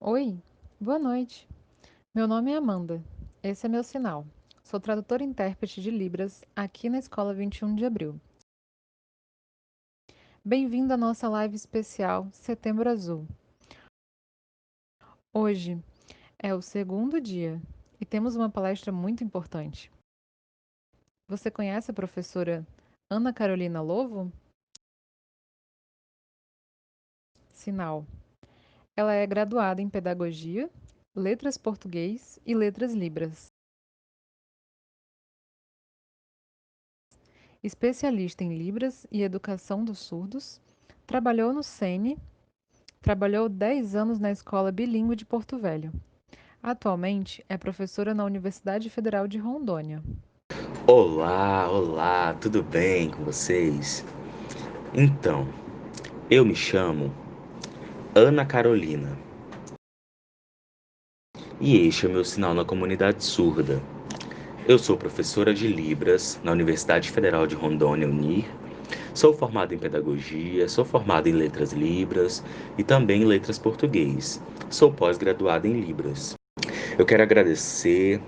Oi, boa noite. Meu nome é Amanda. Esse é meu sinal. Sou tradutora e intérprete de Libras aqui na Escola 21 de Abril. Bem-vindo à nossa live especial Setembro Azul. Hoje é o segundo dia e temos uma palestra muito importante. Você conhece a professora Ana Carolina Lovo? Sinal. Ela é graduada em Pedagogia, Letras Português e Letras Libras. Especialista em Libras e Educação dos Surdos, trabalhou no SENE. Trabalhou 10 anos na Escola Bilíngue de Porto Velho. Atualmente é professora na Universidade Federal de Rondônia. Olá, olá, tudo bem com vocês? Então, eu me chamo Ana Carolina e este é meu sinal na comunidade surda. Eu sou professora de Libras na Universidade Federal de Rondônia, UNIR. Sou formada em Pedagogia, sou formada em Letras Libras e também em Letras Português. Sou pós-graduada em Libras. Eu quero agradecer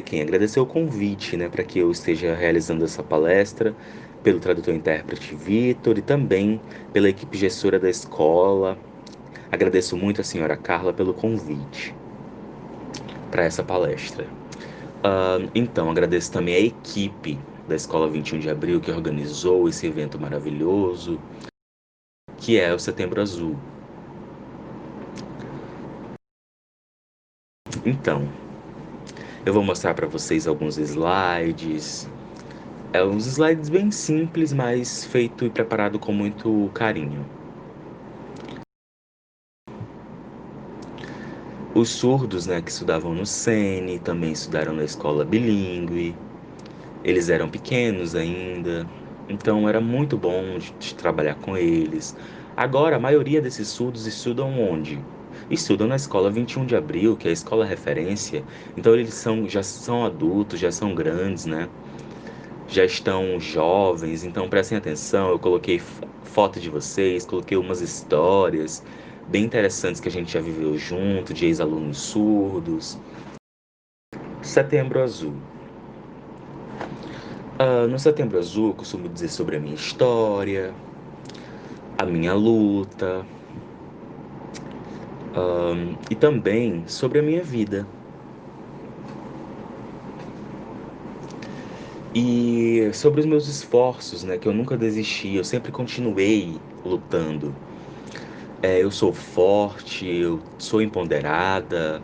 quem? Agradecer o convite, né, para que eu esteja realizando essa palestra, pelo tradutor e intérprete Vitor e também pela equipe gestora da escola. Agradeço muito a senhora Carla pelo convite para essa palestra. Então, agradeço também a equipe da Escola 21 de Abril que organizou esse evento maravilhoso, que é o Setembro Azul. Então, eu vou mostrar para vocês alguns slides. Uns slides bem simples, mas feito e preparado com muito carinho. Os surdos, né, que estudavam no SENE, também estudaram na escola bilíngue. Eles eram pequenos ainda, então era muito bom de trabalhar com eles. Agora, a maioria desses surdos estudam onde? Estudam na escola 21 de Abril, que é a escola referência. Então já são adultos, já são grandes, né? Já estão jovens, então prestem atenção. Eu coloquei foto de vocês, coloquei umas histórias bem interessantes que a gente já viveu junto, de ex-alunos surdos. Setembro Azul. No Setembro Azul, eu costumo dizer sobre a minha história, a minha luta, e também sobre a minha vida. E sobre os meus esforços, né, que eu nunca desisti, eu sempre continuei lutando. Eu sou forte, eu sou empoderada.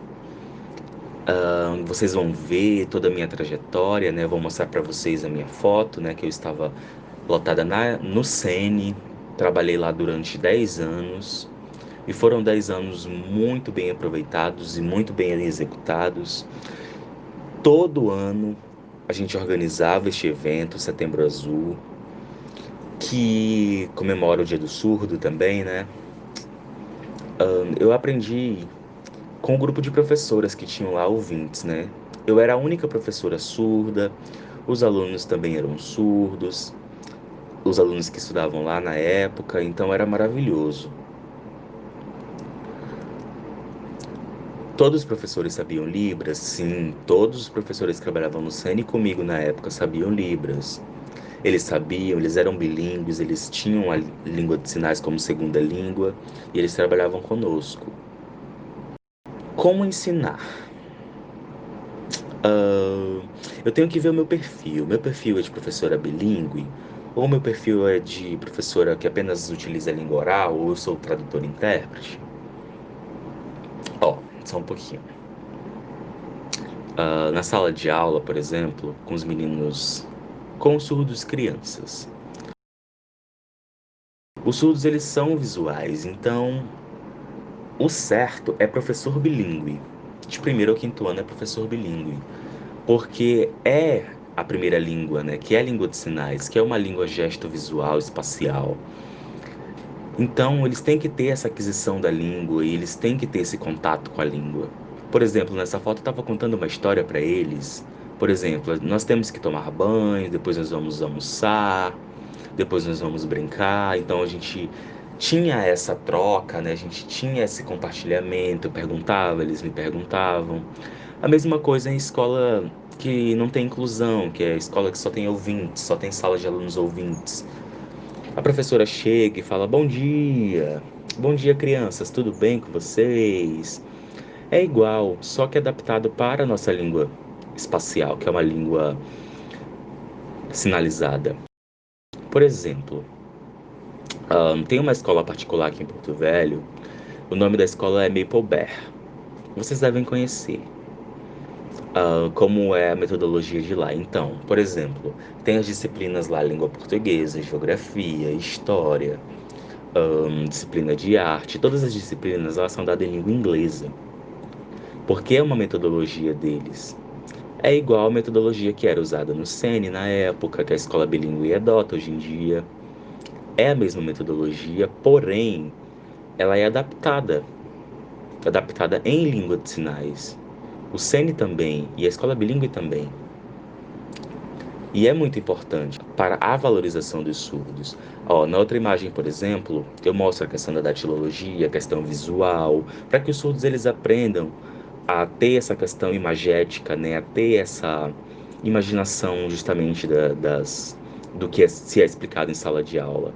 Vocês vão ver toda a minha trajetória, né? Eu vou mostrar para vocês a minha foto, né? Que eu estava lotada no SENE, trabalhei lá durante 10 anos. E foram 10 anos muito bem aproveitados e muito bem executados. Todo ano a gente organizava este evento, Setembro Azul, que comemora o Dia do Surdo também, né? Eu aprendi com um grupo de professoras que tinham lá ouvintes, né? Eu era a única professora surda, os alunos também eram surdos, os alunos que estudavam lá na época, então era maravilhoso. Todos os professores sabiam Libras? Sim, todos os professores que trabalhavam no SENE comigo na época sabiam Libras. Eles sabiam, eles eram bilíngues, eles tinham a língua de sinais como segunda língua e eles trabalhavam conosco. Como ensinar? Eu tenho que ver o meu perfil. Meu perfil é de professora bilíngue? Ou meu perfil é de professora que apenas utiliza a língua oral? Ou eu sou tradutor e intérprete? Só um pouquinho. Na sala de aula, por exemplo, com os meninos com surdos crianças. Os surdos, eles são visuais, então o certo é professor bilíngue. De primeiro ao quinto ano é professor bilíngue. Porque é a primeira língua, né? Que é a língua de sinais, que é uma língua gesto-visual, espacial. Então, eles têm que ter essa aquisição da língua e eles têm que ter esse contato com a língua. Por exemplo, nessa foto eu estava contando uma história para eles. Por exemplo, nós temos que tomar banho, depois nós vamos almoçar, depois nós vamos brincar. Então, a gente tinha essa troca, né? A gente tinha esse compartilhamento, eu perguntava, eles me perguntavam. A mesma coisa em escola que não tem inclusão, que é a escola que só tem ouvintes, só tem sala de alunos ouvintes. A professora chega e fala: bom dia, crianças, tudo bem com vocês? É igual, só que adaptado para a nossa língua espacial, que é uma língua sinalizada. Por exemplo, tem uma escola particular aqui em Porto Velho. O nome da escola é Maple Bear. Vocês devem conhecer. Como é a metodologia de lá. Então, por exemplo, tem as disciplinas lá, língua portuguesa, geografia, história, disciplina de arte. Todas as disciplinas elas são dadas em língua inglesa, porque é uma metodologia deles. É igual a metodologia que era usada no SENE na época, que a escola bilíngue adota hoje em dia. É a mesma metodologia, porém, ela é adaptada em língua de sinais. O SENE também, e a escola bilíngue também. E é muito importante para a valorização dos surdos. Ó, na outra imagem, por exemplo, eu mostro a questão da datilologia, a questão visual, para que os surdos eles aprendam a ter essa questão imagética, né, a ter essa imaginação justamente do que se é explicado em sala de aula.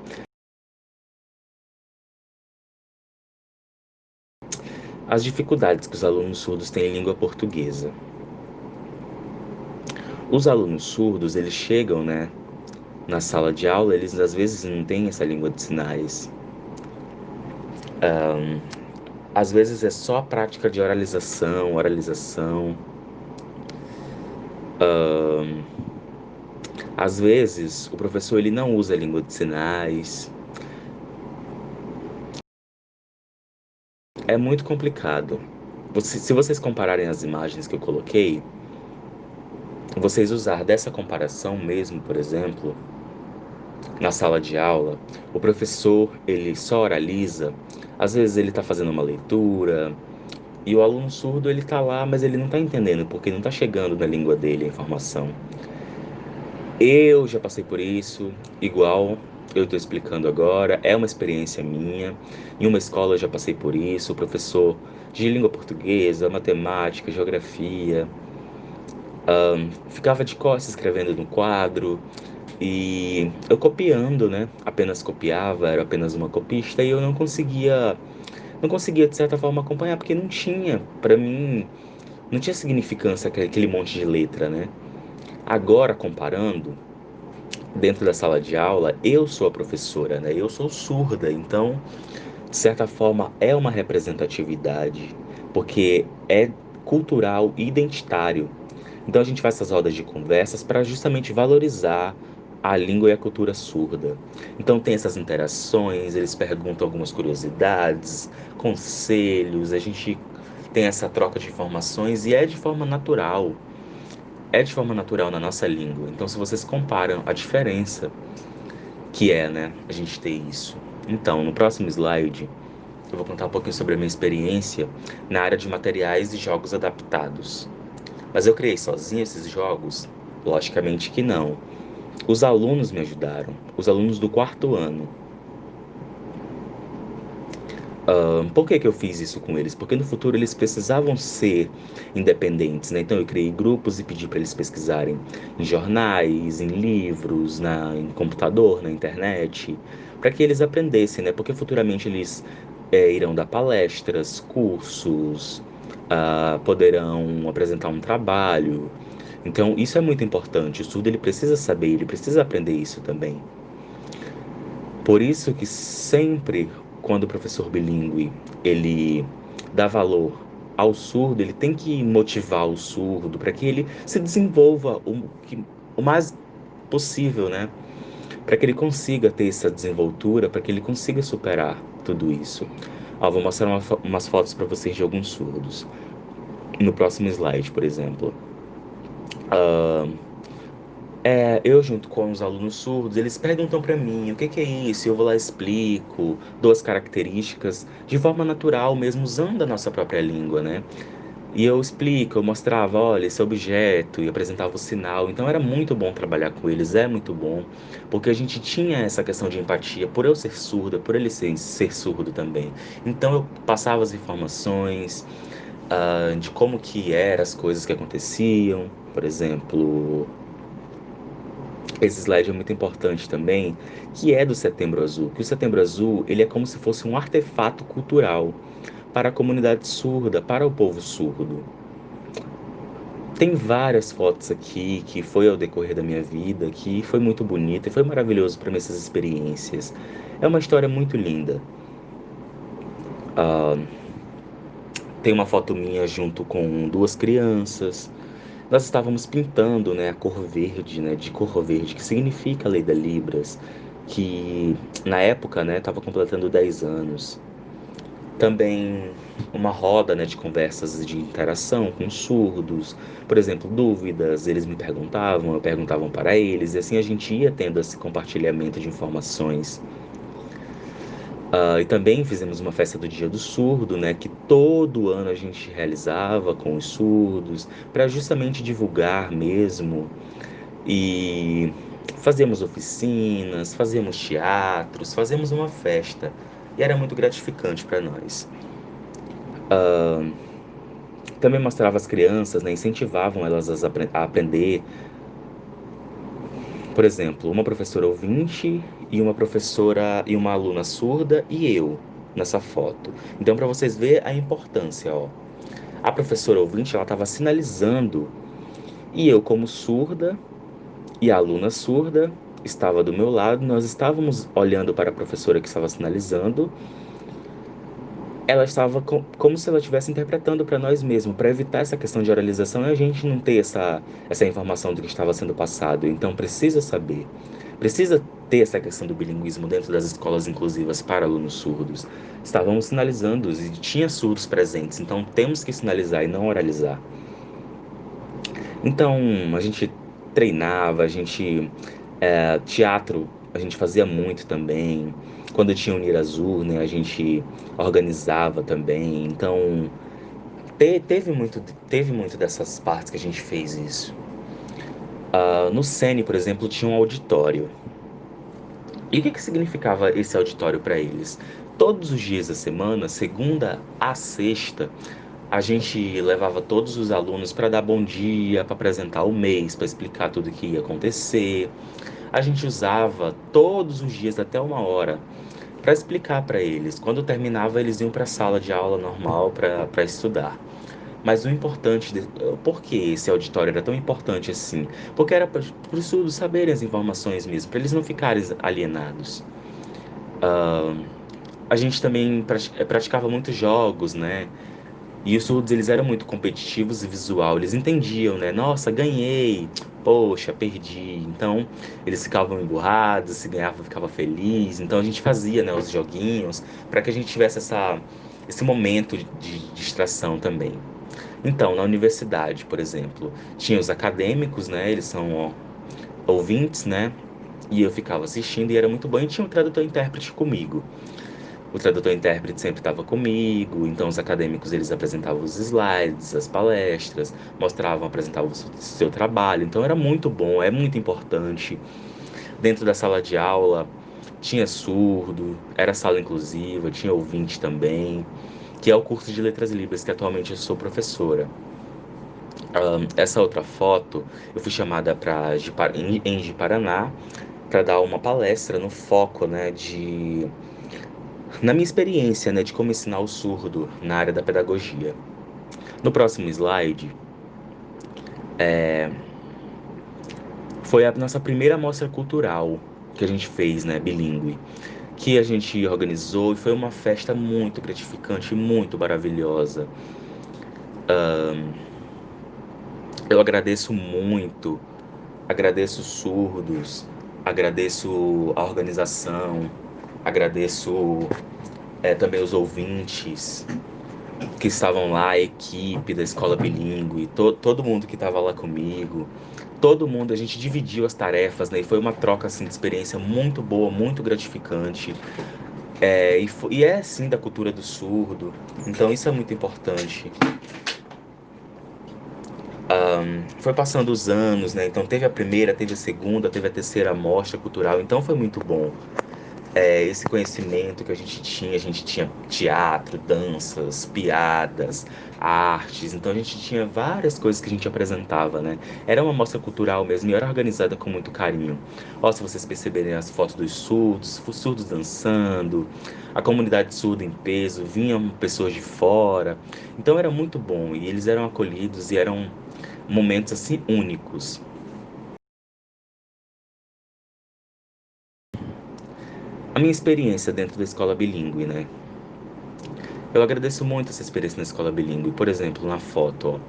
As dificuldades que os alunos surdos têm em língua portuguesa. Os alunos surdos, eles chegam, né, na sala de aula, eles às vezes não têm essa língua de sinais. Às vezes é só a prática de oralização. Às vezes o professor ele não usa a língua de sinais. É muito complicado. Se vocês compararem as imagens que eu coloquei, vocês usar dessa comparação mesmo, por exemplo, na sala de aula, o professor ele só oraliza, às vezes ele está fazendo uma leitura, e o aluno surdo ele está lá, mas ele não está entendendo, porque não está chegando na língua dele a informação. Eu já passei por isso, igual eu estou explicando agora, é uma experiência minha. Em uma escola eu já passei por isso, o professor de língua portuguesa, matemática, geografia, ficava de costas escrevendo no quadro e eu copiando, né? Apenas copiava, era apenas uma copista e eu não conseguia de certa forma acompanhar porque não tinha, para mim, não tinha significância aquele monte de letra, né? Agora comparando, dentro da sala de aula, eu sou a professora, né? Eu sou surda, então, de certa forma, é uma representatividade, porque é cultural e identitário. Então, a gente faz essas rodas de conversas para justamente valorizar a língua e a cultura surda. Então, tem essas interações, eles perguntam algumas curiosidades, conselhos, a gente tem essa troca de informações e é de forma natural na nossa língua. Então, se vocês comparam a diferença que é, né, a gente ter isso. Então, no próximo slide, eu vou contar um pouquinho sobre a minha experiência na área de materiais e jogos adaptados. Mas eu criei sozinho esses jogos? Logicamente que não. Os alunos me ajudaram, os alunos do quarto ano. Por que que eu fiz isso com eles? Porque no futuro eles precisavam ser independentes, né? Então eu criei grupos e pedi para eles pesquisarem em jornais, em livros, em computador, na internet, para que eles aprendessem, né? Porque futuramente eles irão dar palestras, cursos, poderão apresentar um trabalho. Então isso é muito importante. O surdo ele precisa saber, ele precisa aprender isso também. Por isso que sempre quando o professor bilíngue ele dá valor ao surdo, ele tem que motivar o surdo para que ele se desenvolva o mais possível, né? Para que ele consiga ter essa desenvoltura, para que ele consiga superar tudo isso. Vou mostrar umas fotos para vocês de alguns surdos. No próximo slide, por exemplo. Eu junto com os alunos surdos, eles perguntam para mim o que que é isso, eu vou lá e explico, dou as características de forma natural, mesmo usando a nossa própria língua, né? E eu explico, eu mostrava, olha, esse objeto, e apresentava o sinal. Então era muito bom trabalhar com eles, é muito bom, porque a gente tinha essa questão de empatia, por eu ser surda, por ele ser surdo também. Então eu passava as informações, de como que eram as coisas que aconteciam. Por exemplo, esse slide é muito importante também, que é do Setembro Azul. Que o Setembro Azul, ele é como se fosse um artefato cultural para a comunidade surda, para o povo surdo. Tem várias fotos aqui que foi ao decorrer da minha vida, que foi muito bonita e foi maravilhoso para mim essas experiências. É uma história muito linda. Ah, tem uma foto minha junto com duas crianças. Nós estávamos pintando, né, a cor verde, né, de cor verde, que significa a lei da Libras, que na época, né, estava completando 10 anos. Também uma roda, né, de conversas de interação com surdos, por exemplo, dúvidas, eles me perguntavam, eu perguntavam para eles, e assim a gente ia tendo esse compartilhamento de informações. E também fizemos uma festa do Dia do Surdo, né, que todo ano a gente realizava com os surdos, para justamente divulgar mesmo. E fazíamos oficinas, fazíamos teatros, fazíamos uma festa. E era muito gratificante para nós. Também mostrava as crianças, né, incentivavam elas a aprender. Por exemplo, uma professora ouvinte e uma professora e uma aluna surda e eu nessa foto. Então, para vocês verem a importância, ó. A professora ouvinte, ela estava sinalizando e eu, como surda e a aluna surda, estava do meu lado. Nós estávamos olhando para a professora que estava sinalizando. Ela estava como se ela estivesse interpretando para nós mesmos, para evitar essa questão de oralização e a gente não ter essa informação do que estava sendo passado. Então precisa saber, precisa ter essa questão do bilinguismo dentro das escolas inclusivas para alunos surdos. Estávamos sinalizando e tinha surdos presentes, então temos que sinalizar e não oralizar. Então a gente treinava, a gente teatro a gente fazia muito também. Quando tinha o Unir Azul, né, a gente organizava também. Então, teve muito dessas partes que a gente fez isso. No Sene, por exemplo, tinha um auditório. E o que significava esse auditório para eles? Todos os dias da semana, segunda a sexta, a gente levava todos os alunos para dar bom dia, para apresentar o mês, para explicar tudo o que ia acontecer. A gente usava todos os dias até 1 hora para explicar para eles. Quando terminava, eles iam para a sala de aula normal para estudar. Mas o importante, por que esse auditório era tão importante assim? Porque era para os surdos saberem as informações mesmo, para eles não ficarem alienados. A gente também praticava muitos jogos, né? E os surdos, eles eram muito competitivos e visual. Eles entendiam, né? Nossa, ganhei. Poxa, perdi. Então, eles ficavam emburrados, se ganhava, ficava feliz. Então, a gente fazia, né, os joguinhos para que a gente tivesse esse momento de distração também. Então, na universidade, por exemplo, tinha os acadêmicos, né? Eles são ouvintes, né? E eu ficava assistindo e era muito bom. E tinha um tradutor-intérprete comigo. O tradutor-intérprete sempre estava comigo, então os acadêmicos eles apresentavam os slides, as palestras, apresentavam o seu trabalho. Então era muito bom, é muito importante. Dentro da sala de aula tinha surdo, era sala inclusiva, tinha ouvinte também, que é o curso de Letras Libras que atualmente eu sou professora. Essa outra foto, eu fui chamada em Ji-Paraná para dar uma palestra no foco, né, na minha experiência, né, de como ensinar o surdo na área da pedagogia. No próximo slide, foi a nossa primeira mostra cultural que a gente fez, né, bilíngue, que a gente organizou e foi uma festa muito gratificante, muito maravilhosa. Eu agradeço muito, agradeço os surdos, agradeço a organização, agradeço também os ouvintes que estavam lá, a equipe da escola bilíngue, todo mundo que estava lá comigo, todo mundo, a gente dividiu as tarefas, né? E foi uma troca assim, de experiência muito boa, muito gratificante. E é assim da cultura do surdo, então isso é muito importante. Foi passando os anos, né? Então teve a primeira, teve a segunda, teve a terceira mostra cultural, então foi muito bom. Esse conhecimento que a gente tinha teatro, danças, piadas, artes, então a gente tinha várias coisas que a gente apresentava, né? Era uma mostra cultural mesmo e era organizada com muito carinho. Ó, se vocês perceberem as fotos dos surdos, os surdos dançando, a comunidade surda em peso, vinham pessoas de fora, então era muito bom e eles eram acolhidos e eram momentos assim únicos. A minha experiência dentro da escola bilíngue, né? Eu agradeço muito essa experiência na escola bilíngue. Por exemplo, na foto, ó,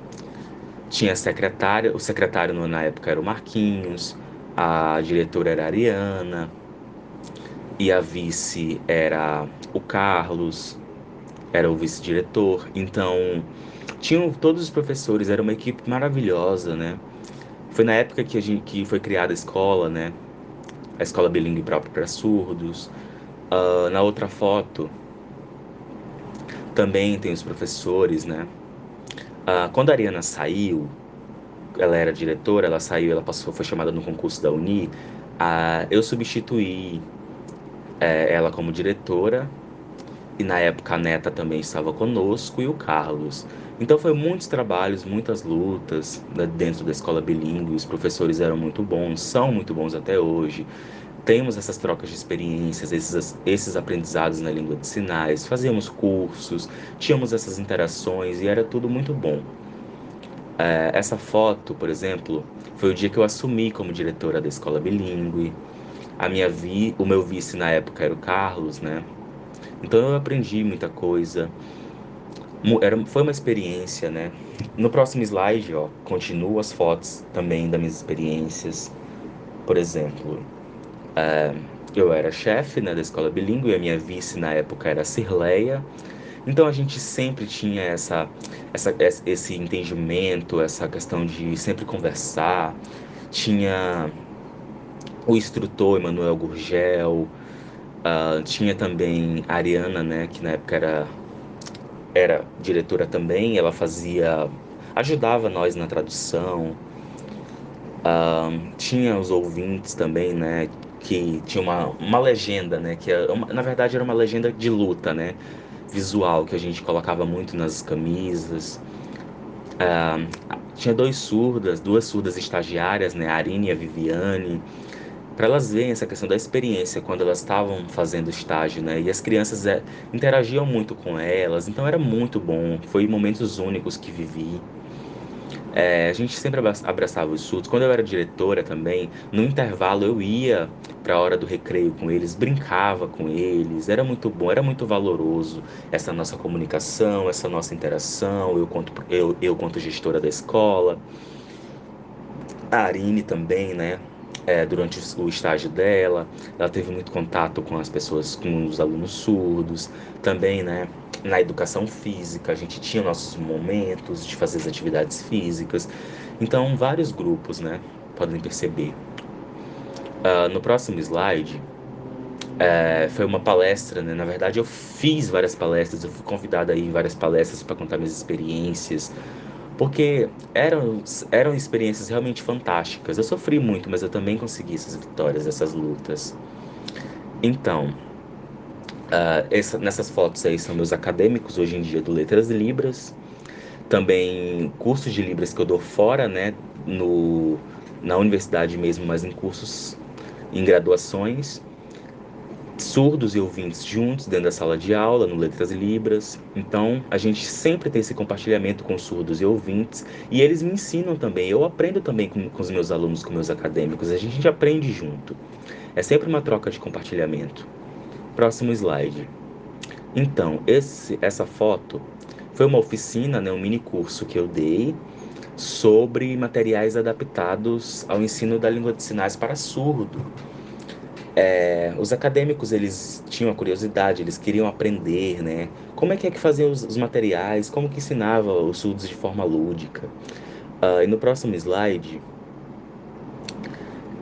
tinha a secretária, o secretário na época era o Marquinhos, a diretora era a Ariana e a vice era o Carlos, era o vice-diretor. Então, tinham todos os professores, era uma equipe maravilhosa, né? Foi na época que foi criada a escola, né? A escola bilíngue própria para surdos. Na outra foto também tem os professores, né? Quando a Ariana saiu, ela era diretora, ela saiu, ela passou, foi chamada no concurso da Uni. Eu substituí ela como diretora e na época a Neta também estava conosco e o Carlos. Então foi muitos trabalhos, muitas lutas, né, dentro da escola bilíngue. Os professores eram muito bons, são muito bons até hoje. Temos essas trocas de experiências, esses aprendizados na língua de sinais, fazíamos cursos, tínhamos essas interações e era tudo muito bom. Essa foto, por exemplo, foi o dia que eu assumi como diretora da escola bilíngue. O meu vice na época era o Carlos, né? Então eu aprendi muita coisa. Foi uma experiência, né? No próximo slide, ó, continuo as fotos também das minhas experiências. Por exemplo, eu era chefe, né, da escola bilíngue e a minha vice na época era a Cirleia. Então a gente sempre tinha esse entendimento, essa questão de sempre conversar. Tinha o instrutor Emanuel Gurgel, tinha também a Ariana, né, que na época era diretora também, ela ajudava nós na tradução. Tinha os ouvintes também, né, que tinha uma legenda, né, na verdade era uma legenda de luta, né, visual, que a gente colocava muito nas camisas. Ah, Tinha duas surdas estagiárias, né, a Arine e a Viviane, para elas verem essa questão da experiência quando elas estavam fazendo estágio, né? E as crianças interagiam muito com elas, então era muito bom. Foi momentos únicos que vivi. A gente sempre abraçava os surdos. Quando eu era diretora também, no intervalo eu ia para a hora do recreio com eles, brincava com eles. Era muito bom, era muito valoroso essa nossa comunicação, essa nossa interação. Eu quanto gestora da escola. A Arine também, né? Durante o estágio dela, ela teve muito contato com as pessoas, com os alunos surdos, também, né? Na educação física, a gente tinha nossos momentos de fazer as atividades físicas. Então, vários grupos, né? Podem perceber. No próximo slide, foi uma palestra, né? Na verdade, eu fiz várias palestras, eu fui convidada aí em várias palestras para contar minhas experiências, porque eram experiências realmente fantásticas. Eu sofri muito, mas eu também consegui essas vitórias, essas lutas. Então, nessas fotos aí são meus acadêmicos hoje em dia do Letras e Libras. Também cursos de Libras que eu dou fora, né? No, Na universidade mesmo, mas em cursos, em graduações. Surdos e ouvintes juntos dentro da sala de aula, no Letras e Libras. Então, a gente sempre tem esse compartilhamento com surdos e ouvintes, e eles me ensinam também. Eu aprendo também com os meus alunos, com meus acadêmicos. A gente aprende junto. É sempre uma troca de compartilhamento. Próximo slide. Então, essa foto foi uma oficina, né, um mini curso que eu dei sobre materiais adaptados ao ensino da língua de sinais para surdo. Os acadêmicos, eles tinham a curiosidade, eles queriam aprender, né? Como é que faziam os materiais, como que ensinava os surdos de forma lúdica. E no próximo slide,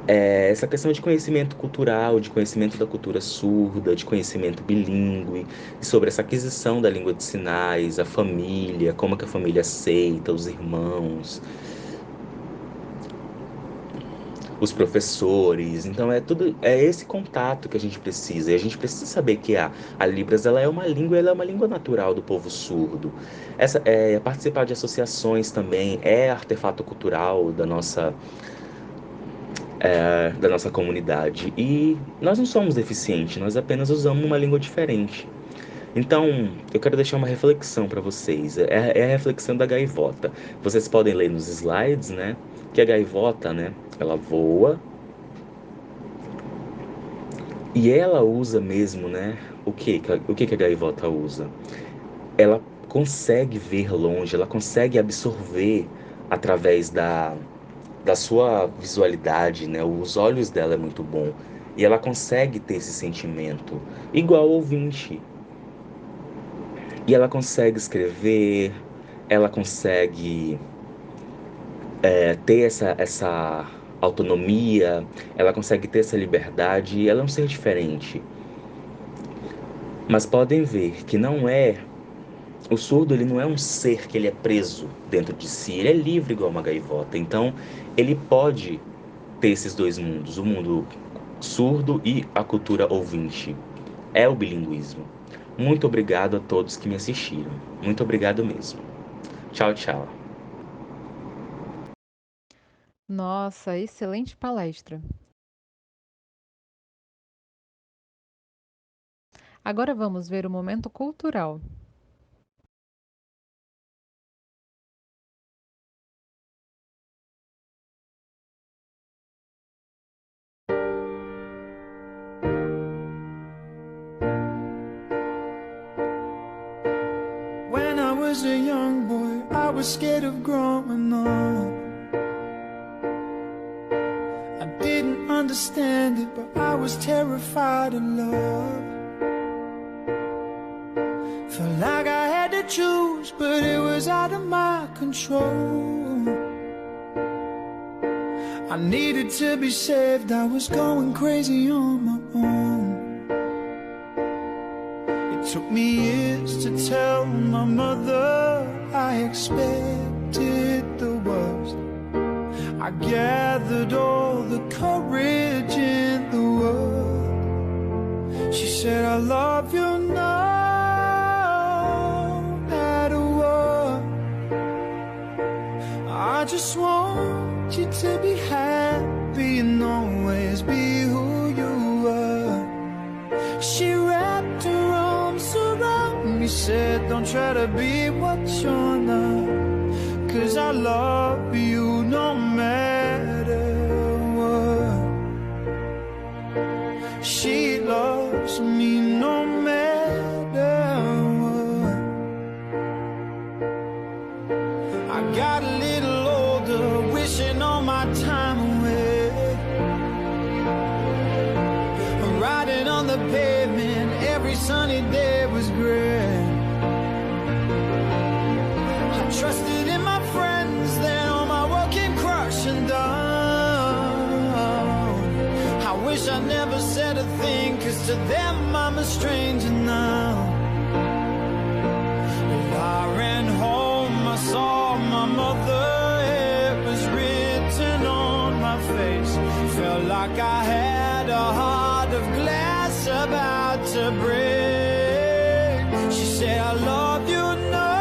essa questão de conhecimento cultural, de conhecimento da cultura surda, de conhecimento bilíngue, e sobre essa aquisição da língua de sinais, a família, como que a família aceita, os irmãos. os professores. Então é esse contato que a gente precisa. E a gente precisa saber que a Libras ela é uma língua natural do povo surdo. Participar de associações também é artefato cultural da nossa comunidade. E nós não somos deficientes, nós apenas usamos uma língua diferente. Então, eu quero deixar uma reflexão para vocês. É a reflexão da gaivota. Vocês podem ler nos slides, né? Que a gaivota, né? Ela voa e ela usa mesmo, né? O que a gaivota usa? Ela consegue ver longe, ela consegue absorver através da sua visualidade, né? Os olhos dela é muito bom. E ela consegue ter esse sentimento igual ao ouvinte. E ela consegue escrever, ela consegue ter essa autonomia, ela consegue ter essa liberdade, e ela é um ser diferente. Mas podem ver que não é. O surdo, ele não é um ser que ele é preso dentro de si, ele é livre igual uma gaivota. Então, ele pode ter esses dois mundos, o mundo surdo e a cultura ouvinte. É o bilinguismo. Muito obrigado a todos que me assistiram. Muito obrigado mesmo. Tchau, tchau. Nossa, excelente palestra. Agora vamos ver o momento cultural. When I was a young boy, I was scared of growing up. I didn't understand it, but I was terrified of love. Felt like I had to choose, but it was out of my control. I needed to be saved, I was going crazy on my own. It took me years to tell my mother I expected the worst. I gathered all the courage in the world. She said, I love you no matter what. I just want you to be happy and always be who you are. She wrapped her arms around me, said, don't try to be what you're not, 'cause I love you no matter what. She loves me no matter what. I got a little older, wishing all my time away, riding on the pavement, every sunny day was great. I trusted in my friends, then all my world came crashing down. I wish I never said a thing, 'cause to them I'm a stranger now. I ran home, I saw my mother, it was written on my face. Felt like I had a heart of glass about to break. She said, I love you no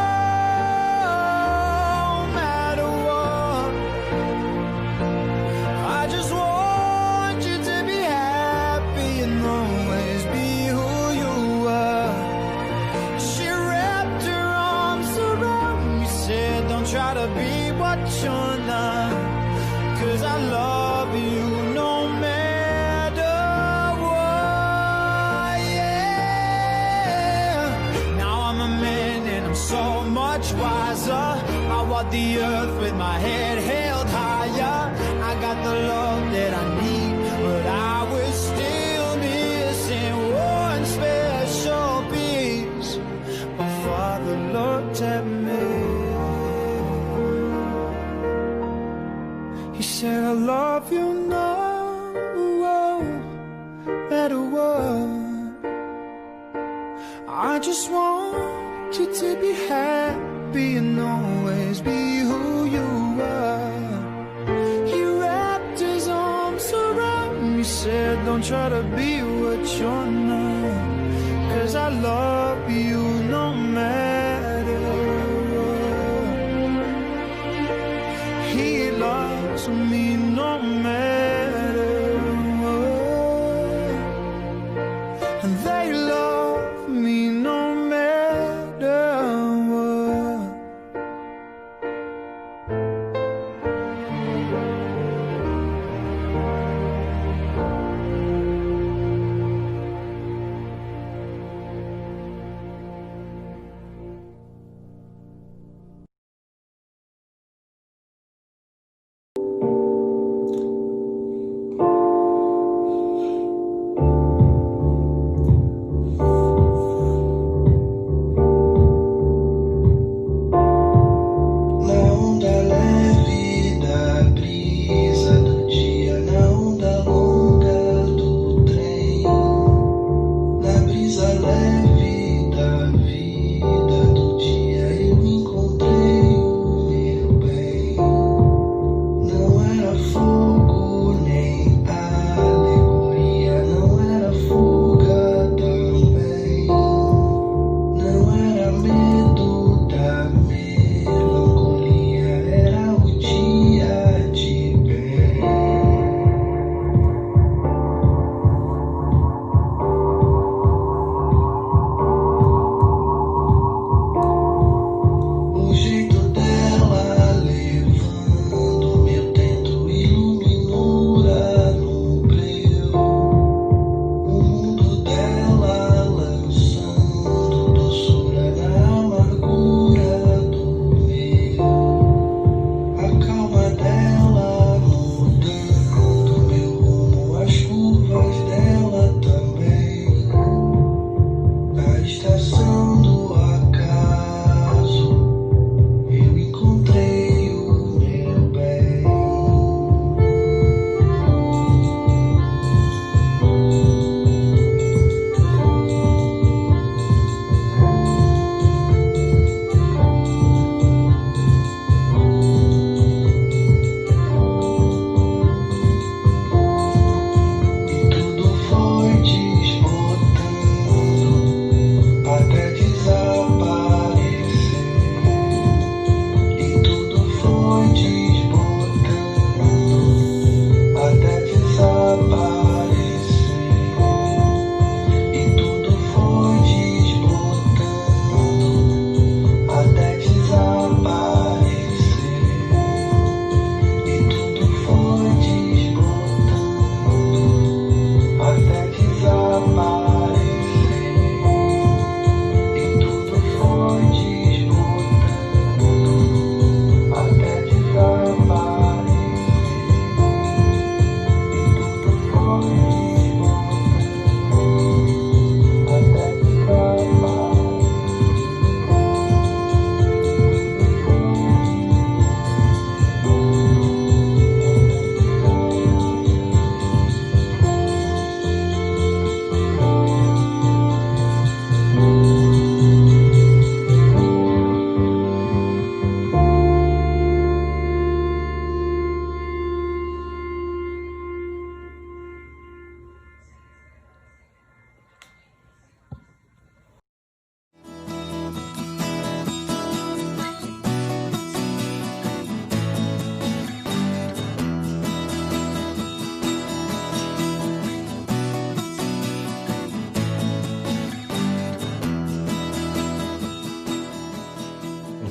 matter what. I just want you to be happy and always be who you are. She wrapped her arms around me, said, don't try to be what you're not, 'cause I love you no matter what. Yeah. Now I'm a man and I'm so much wiser. I walk the earth with my head held higher. I got the love that I need, but I was still missing one special piece. My father looked at me. He said, I love you no matter what. I just want you to be happy and always be who you are. He wrapped his arms don't try to be what you're not, 'cause I love you no matter what. He loves me no matter what, and they love me no matter what.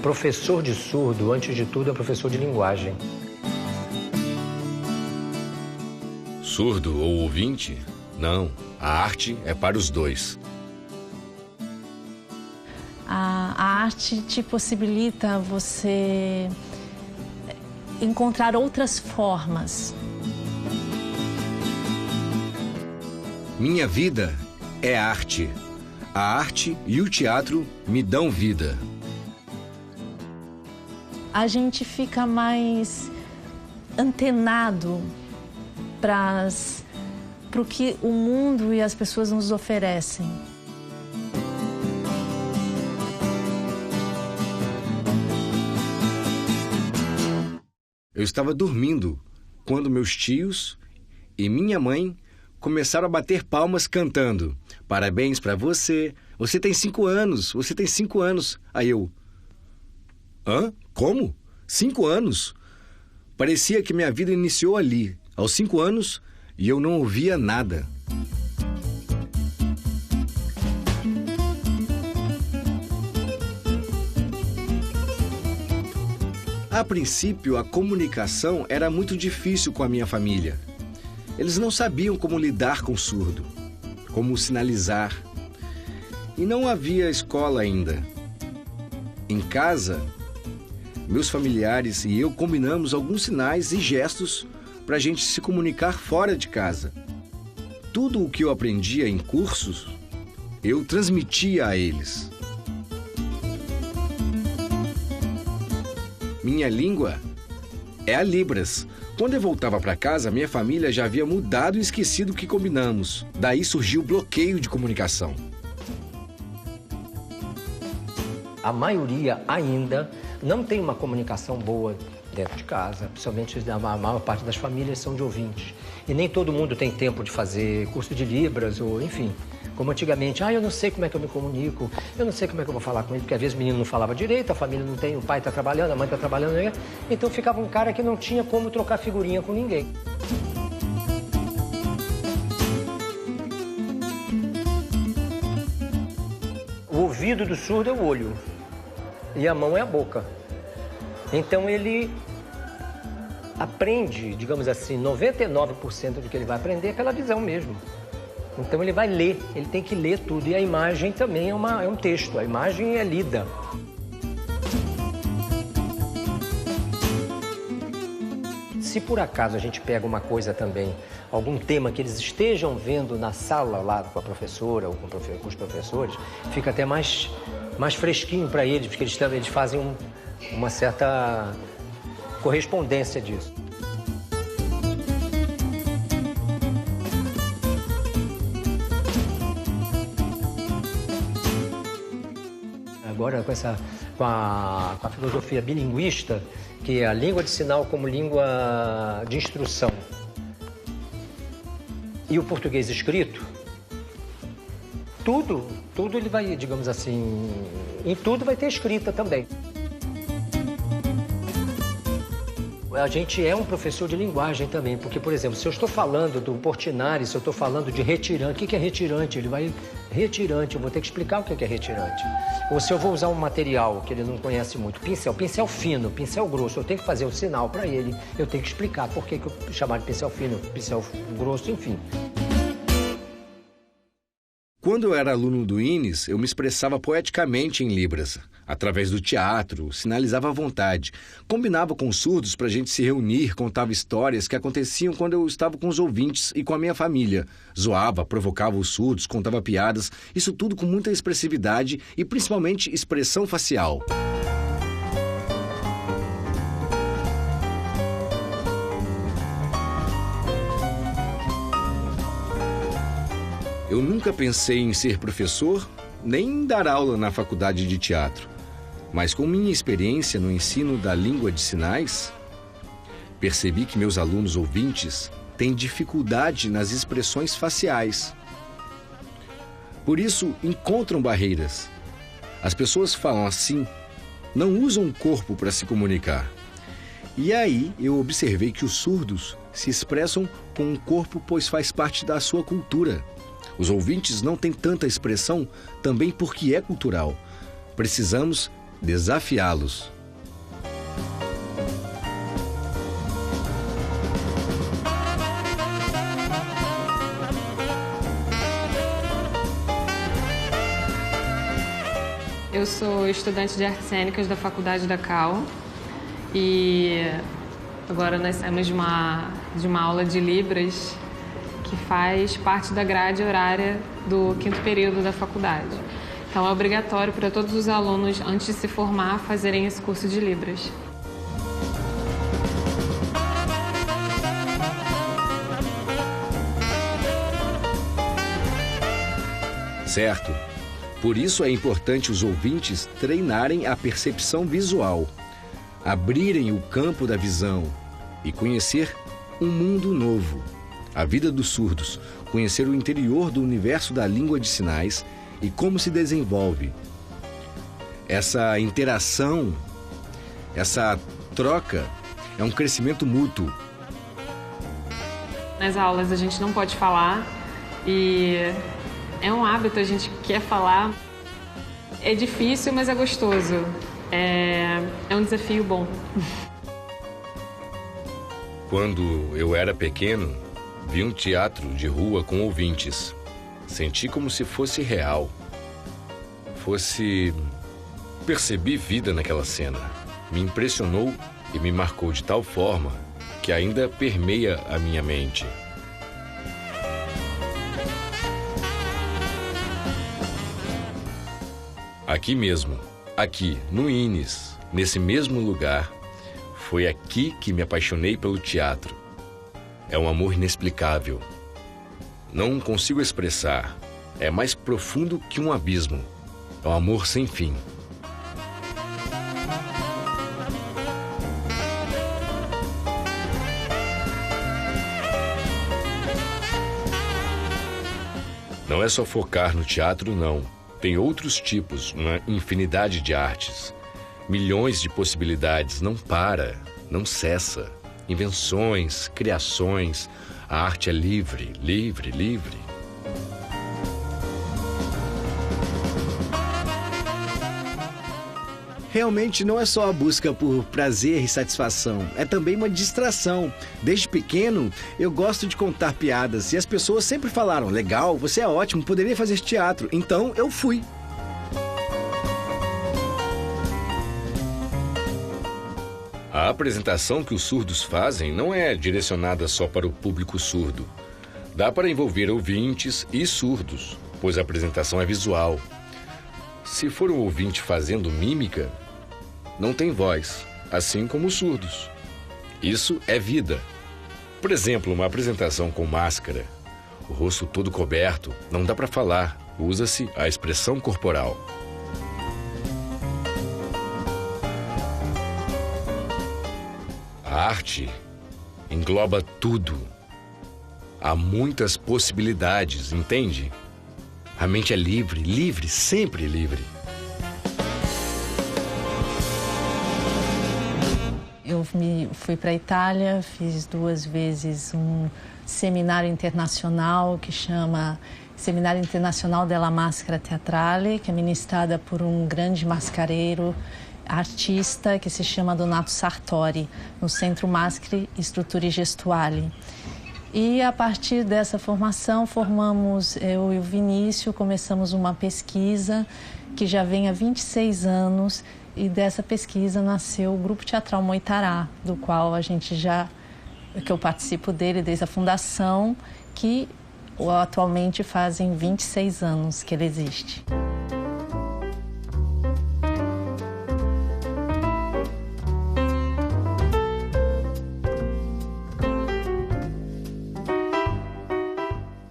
Professor de surdo, antes de tudo, é professor de linguagem. Surdo ou ouvinte? Não, a arte é para os dois. A arte te possibilita você encontrar outras formas. Minha vida é arte. A arte e o teatro me dão vida. A gente fica mais antenado para o que o mundo e as pessoas nos oferecem. Eu estava dormindo quando meus tios e minha mãe começaram a bater palmas cantando: "Parabéns pra você, você tem 5 anos, você tem 5 anos." Aí eu: "Hã? Como? 5 anos?" Parecia que minha vida iniciou ali, aos 5 anos, e eu não ouvia nada. A princípio, a comunicação era muito difícil com a minha família. Eles não sabiam como lidar com o surdo, como sinalizar. E não havia escola ainda. Em casa, meus familiares e eu combinamos alguns sinais e gestos para a gente se comunicar fora de casa. Tudo o que eu aprendia em cursos, eu transmitia a eles. Minha língua é a Libras. Quando eu voltava para casa, minha família já havia mudado e esquecido o que combinamos. Daí surgiu o bloqueio de comunicação. A maioria ainda não tem uma comunicação boa dentro de casa, principalmente a maior parte das famílias são de ouvintes. E nem todo mundo tem tempo de fazer curso de Libras ou, enfim, como antigamente. Eu não sei como é que eu me comunico, eu não sei como é que eu vou falar com ele, porque às vezes o menino não falava direito, a família não tem, o pai está trabalhando, a mãe está trabalhando, então ficava um cara que não tinha como trocar figurinha com ninguém. O ouvido do surdo é o olho e a mão é a boca. Então ele aprende, digamos assim, 99% do que ele vai aprender é pela visão mesmo. Então ele vai ler, ele tem que ler tudo. E a imagem também é um texto, a imagem é lida. Se por acaso a gente pega uma coisa também, algum tema que eles estejam vendo na sala lá com a professora ou com os professores, fica até mais fresquinho para eles, porque eles fazem uma certa correspondência disso. Agora com a filosofia bilinguista, que é a língua de sinal como língua de instrução e o português escrito, tudo ele vai, digamos assim, em tudo vai ter escrita também. A gente é um professor de linguagem também, porque, por exemplo, se eu estou falando do Portinari, se eu estou falando de retirante, o que é retirante? Ele vai retirante, eu vou ter que explicar o que é retirante. Ou se eu vou usar um material que ele não conhece muito, pincel fino, pincel grosso, eu tenho que fazer o sinal para ele, eu tenho que explicar por que eu chamar de pincel fino, pincel grosso, enfim. Quando eu era aluno do INES, eu me expressava poeticamente em Libras, através do teatro, sinalizava à vontade. Combinava com os surdos para a gente se reunir, contava histórias que aconteciam quando eu estava com os ouvintes e com a minha família. Zoava, provocava os surdos, contava piadas, isso tudo com muita expressividade e principalmente expressão facial. Eu nunca pensei em ser professor, nem em dar aula na faculdade de teatro. Mas com minha experiência no ensino da língua de sinais, percebi que meus alunos ouvintes têm dificuldade nas expressões faciais. Por isso, encontram barreiras. As pessoas falam assim, não usam o corpo para se comunicar. E aí eu observei que os surdos se expressam com o corpo, pois faz parte da sua cultura. Os ouvintes não têm tanta expressão também porque é cultural. Precisamos desafiá-los. Eu sou estudante de artes cênicas da Faculdade da Cal e agora nós saímos de uma aula de Libras que faz parte da grade horária do 5º período da faculdade. Então é obrigatório para todos os alunos, antes de se formar, fazerem esse curso de Libras. Certo. Por isso é importante os ouvintes treinarem a percepção visual, abrirem o campo da visão e conhecer um mundo novo. A vida dos surdos, conhecer o interior do universo da língua de sinais e como se desenvolve. Essa interação, essa troca, é um crescimento mútuo. Nas aulas a gente não pode falar e é um hábito, a gente quer falar. É difícil, mas é gostoso. É um desafio bom. Quando eu era pequeno, vi um teatro de rua com ouvintes. Senti como se fosse real. Percebi vida naquela cena. Me impressionou e me marcou de tal forma que ainda permeia a minha mente. Aqui mesmo, aqui, no INES, nesse mesmo lugar, foi aqui que me apaixonei pelo teatro. É um amor inexplicável. Não consigo expressar. É mais profundo que um abismo. É um amor sem fim. Não é só focar no teatro, não. Tem outros tipos, uma infinidade de artes. Milhões de possibilidades, não para, não cessa. Invenções, criações. A arte é livre, livre, livre. Realmente não é só a busca por prazer e satisfação, é também uma distração. Desde pequeno, eu gosto de contar piadas e as pessoas sempre falaram: legal, você é ótimo, poderia fazer teatro. Então eu fui. A apresentação que os surdos fazem não é direcionada só para o público surdo. Dá para envolver ouvintes e surdos, pois a apresentação é visual. Se for um ouvinte fazendo mímica, não tem voz, assim como os surdos. Isso é vida. Por exemplo, uma apresentação com máscara, o rosto todo coberto, não dá para falar, usa-se a expressão corporal. A arte engloba tudo. Há muitas possibilidades, entende? A mente é livre, livre, sempre livre. Eu fui para a Itália, fiz 2 vezes um seminário internacional que chama Seminário Internacional della Maschera Teatrale, que é ministrada por um grande mascareiro, artista que se chama Donato Sartori, no Centro Maschere Strutture Gestuali. E a partir dessa formação, eu e o Vinícius começamos uma pesquisa que já vem há 26 anos e dessa pesquisa nasceu o Grupo Teatral Moitará, do qual que eu participo dele desde a fundação, que atualmente fazem 26 anos que ele existe.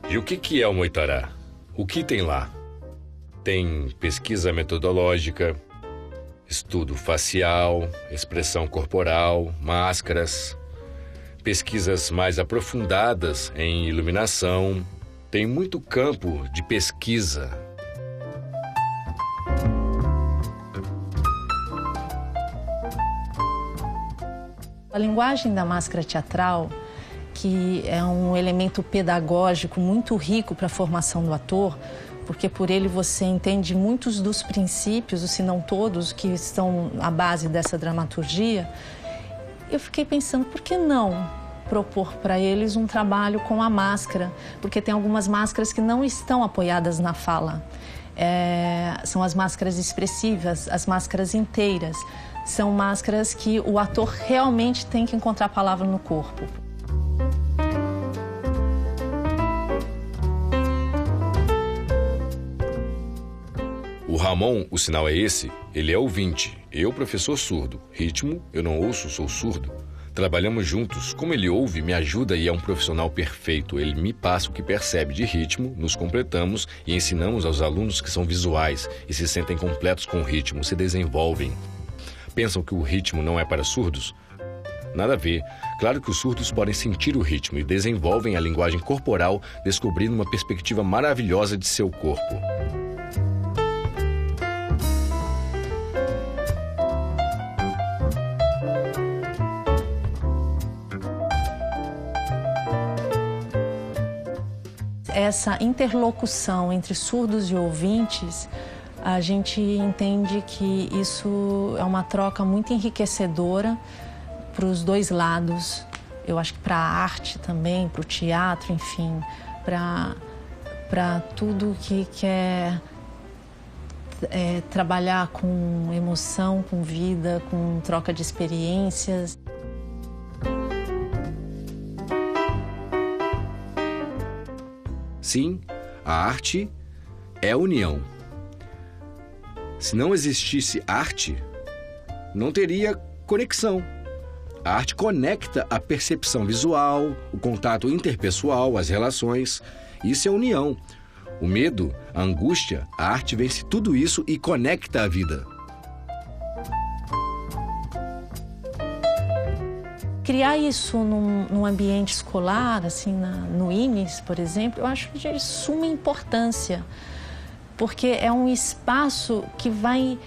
E o que é o Moitará? O que tem lá? Tem pesquisa metodológica, estudo facial, expressão corporal, máscaras, pesquisas mais aprofundadas em iluminação. Tem muito campo de pesquisa. A linguagem da máscara teatral, que é um elemento pedagógico muito rico para a formação do ator, porque por ele você entende muitos dos princípios, se não todos, que estão à base dessa dramaturgia. Eu fiquei pensando, por que não propor para eles um trabalho com a máscara? Porque tem algumas máscaras que não estão apoiadas na fala. São as máscaras expressivas, as máscaras inteiras. São máscaras que o ator realmente tem que encontrar a palavra no corpo. O Ramon, o sinal é esse, ele é ouvinte. Eu, professor surdo. Ritmo, eu não ouço, sou surdo. Trabalhamos juntos. Como ele ouve, me ajuda e é um profissional perfeito. Ele me passa o que percebe de ritmo, nos completamos e ensinamos aos alunos que são visuais e se sentem completos com o ritmo, se desenvolvem. Pensam que o ritmo não é para surdos? Nada a ver. Claro que os surdos podem sentir o ritmo e desenvolvem a linguagem corporal, descobrindo uma perspectiva maravilhosa de seu corpo. Essa interlocução entre surdos e ouvintes, a gente entende que isso é uma troca muito enriquecedora para os dois lados. Eu acho que para a arte também, para o teatro, enfim, para tudo que quer trabalhar com emoção, com vida, com troca de experiências. Sim, a arte é união. Se não existisse arte, não teria conexão. A arte conecta a percepção visual, o contato interpessoal, as relações. Isso é união. O medo, a angústia, a arte vence tudo isso e conecta a vida. Criar isso num ambiente escolar, assim, no INES, por exemplo, eu acho de suma importância, porque é um espaço que vai,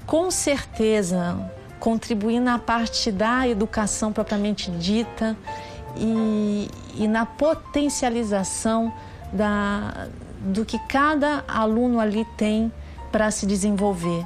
com certeza, contribuir na parte da educação propriamente dita e na potencialização do que cada aluno ali tem para se desenvolver.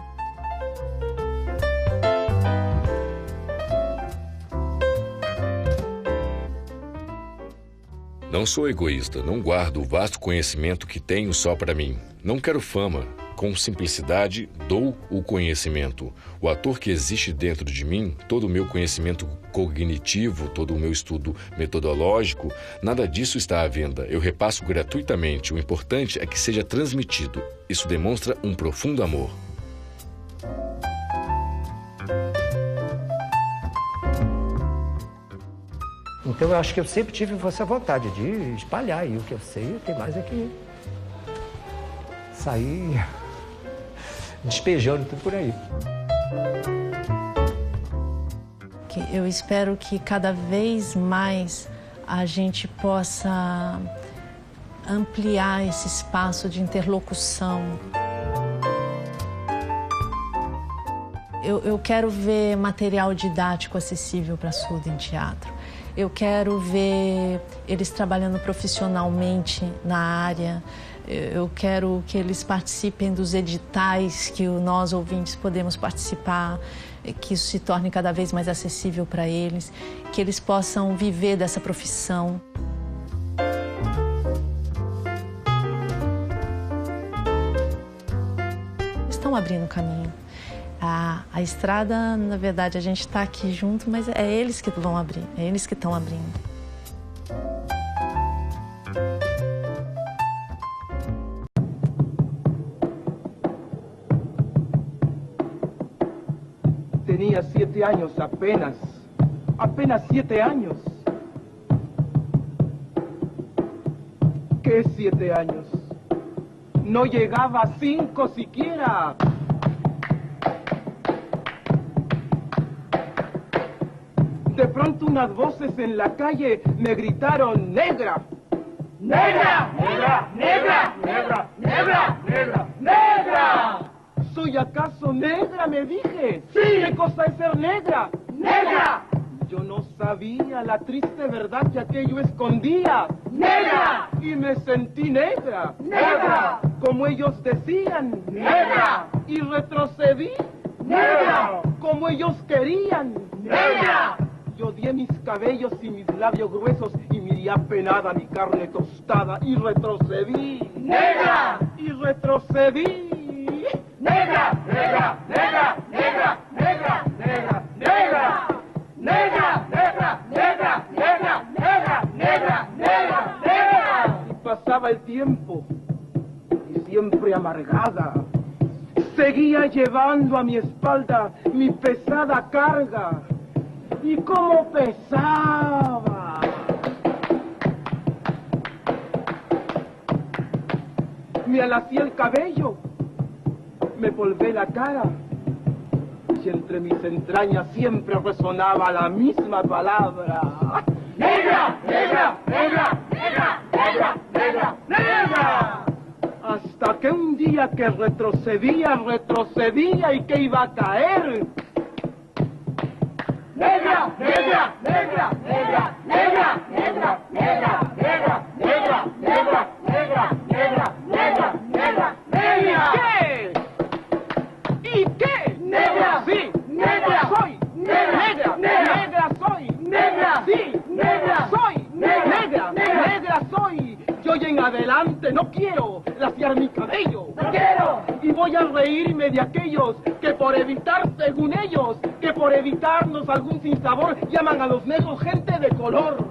Não sou egoísta, não guardo o vasto conhecimento que tenho só para mim. Não quero fama. Com simplicidade, dou o conhecimento. O ator que existe dentro de mim, todo o meu conhecimento cognitivo, todo o meu estudo metodológico, nada disso está à venda. Eu repasso gratuitamente. O importante é que seja transmitido. Isso demonstra um profundo amor. Então eu acho que eu sempre tive essa vontade de espalhar aí o que eu sei, tem mais é que sair despejando tudo por aí. Eu espero que cada vez mais a gente possa ampliar esse espaço de interlocução. Eu quero ver material didático acessível para surdo em teatro. Eu quero ver eles trabalhando profissionalmente na área. Eu quero que eles participem dos editais que nós, ouvintes, podemos participar, que isso se torne cada vez mais acessível para eles, que eles possam viver dessa profissão. Estão abrindo caminho. A estrada, na verdade, a gente está aqui junto, mas é eles que vão abrir, é eles que estão abrindo. Tenía 7 años apenas 7 años. ¿Qué 7 años? No llegaba a 5 siquiera. De pronto unas voces en la calle me gritaron ¡negra! ¡Negra! ¡Negra! ¡Negra! ¡Negra! ¡Negra! ¡Negra! ¡Negra! ¿Soy acaso negra? Me dije. ¡Sí! ¿Qué cosa es ser negra? ¡Negra! Yo no sabía la triste verdad que aquello escondía. ¡Negra! Y me sentí negra. ¡Negra! Como ellos decían. ¡Negra! Y retrocedí. ¡Negra! Como ellos querían. ¡Negra! Yo odié mis cabellos y mis labios gruesos y miré apenada mi carne tostada y retrocedí. ¡Negra! Y retrocedí. ¡Negra! ¡Negra! ¡Negra! ¡Negra! ¡Negra! ¡Negra! ¡Negra! ¡Negra! ¡Negra! ¡Negra! ¡Negra! ¡Negra! ¡Negra! ¡Negra! ¡Negra! Y pasaba el tiempo y siempre amargada seguía llevando a mi espalda mi pesada carga. ¡Y cómo pesaba! Me alacé el cabello, me polvé la cara y entre mis entrañas siempre resonaba la misma palabra. ¡Negra! ¡Negra! ¡Negra! ¡Negra! ¡Negra! ¡Negra! ¡Negra! Hasta que un día que retrocedía y que iba a caer. ¡Negra! ¡Negra! ¡Negra! ¡Negra! ¡Negra! ¡Negra! ¡Negra! ¡Negra! ¡Negra! ¡Negra! ¡Negra! ¡Negra! ¡Negra! ¡Negra! ¡Negra! ¿Qué? ¿Y qué? ¡Negra! ¡Sí! ¡Negra soy! ¡Negra! ¡Negra soy! ¡Negra! ¡Sí! ¡Negra soy! ¡Negra! ¡Negra soy! Y hoy en adelante no quiero laciar mi cabello. ¡No quiero! Y voy a reírme de aquellos que por evitar, según ellos, que por evitarnos algún sinsabor llaman a los negros gente de color.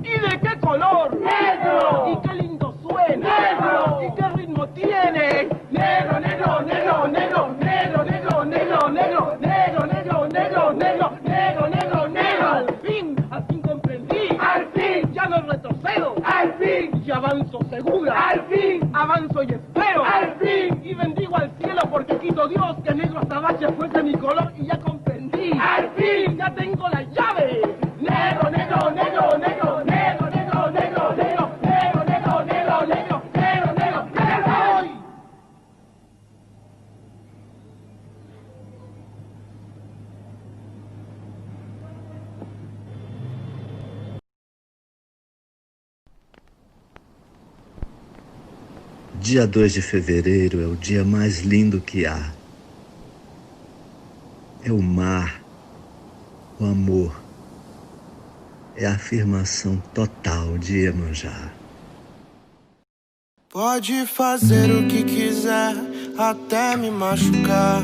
¿Y de qué color? ¡Negro! ¿Y qué lindo suena? ¡Negro! ¿Y qué ritmo tiene? ¡Negro, negro, negro, negro, negro, negro, negro, negro, negro, negro, negro, negro, negro, negro, negro! Al fin comprendí. ¡Al fin! Ya no retrocedo. ¡Al fin! Y avanzo segura. ¡Al fin! Avanzo y espero. ¡Al fin! Y bendigo al cielo porque quito Dios que negro azabache fuese mi color y ya comprendí. ¡Al fin! Ya tengo la llave. Negro, negro, negro, negro, negro, negro, negro, negro, negro, negro, negro, negro, negro, negro, negro. Dia 2 de fevereiro é o dia mais lindo que há. É o mar, o amor. É a afirmação total de Iemanjá. Pode fazer o que quiser, até me machucar.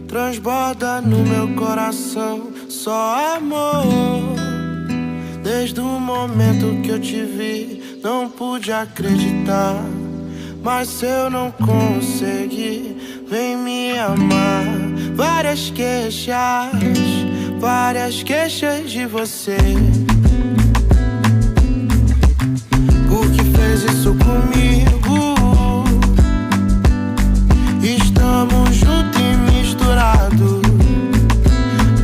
Transborda no meu coração só amor. Desde o momento que eu te vi, não pude acreditar. Mas se eu não conseguir, vem me amar. Várias queixas de você. Por que fez isso comigo? Estamos juntos e misturados.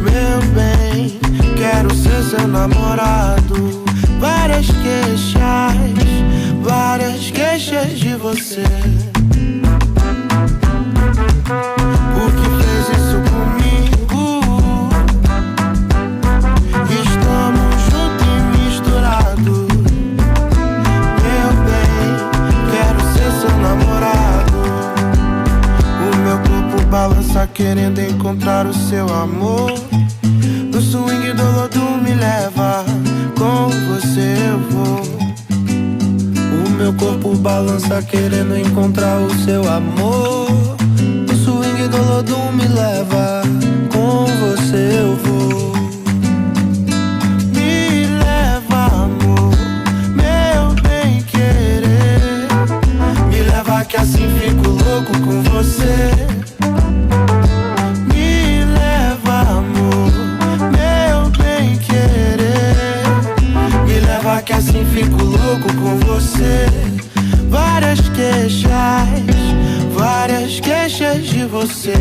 Meu bem, quero ser seu namorado. Várias queixas de você. Por que fez isso comigo? Estamos juntos e misturados. Meu bem, quero ser seu namorado. O meu corpo balança querendo encontrar o seu amor. No swing do lodo me leva, com você eu vou. O meu corpo balança querendo encontrar o seu amor. O swing do lodo me leva, com você eu vou. Me leva, amor, meu bem querer. Me leva que assim fico louco com você. Me leva, amor, meu bem querer. Me leva que assim fico louco com você. Várias queixas de você.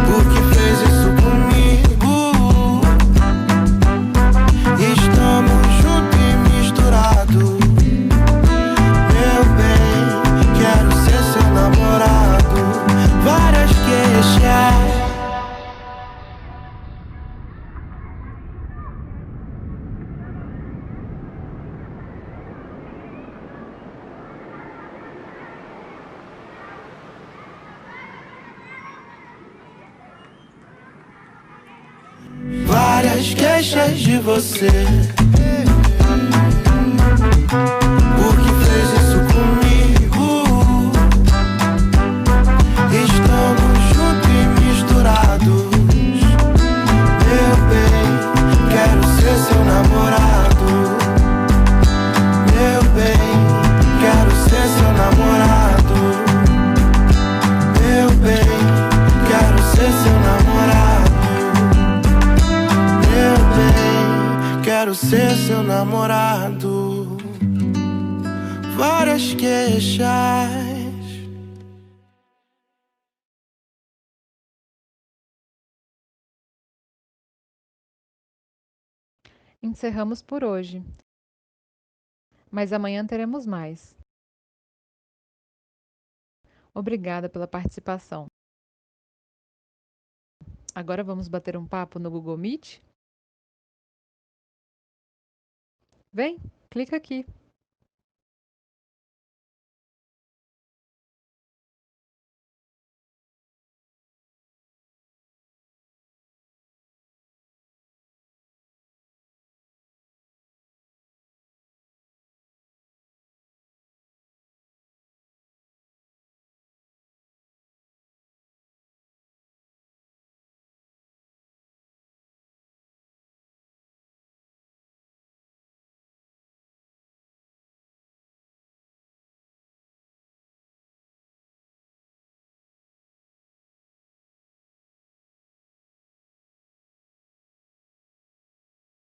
Por que fez isso comigo? Estamos juntos e misturados. Meu bem, quero ser seu namorado. Várias queixas. Várias queixas de você. Por que fez isso comigo? Estamos juntos e misturados. Meu bem, quero ser seu namorado. Meu bem, quero ser seu namorado. Meu bem, quero ser seu namorado. Quero ser seu namorado. Várias queixas. encerramos por hoje, mas amanhã teremos mais. Obrigada pela participação. Agora vamos bater um papo no Google Meet? Vem, clica aqui.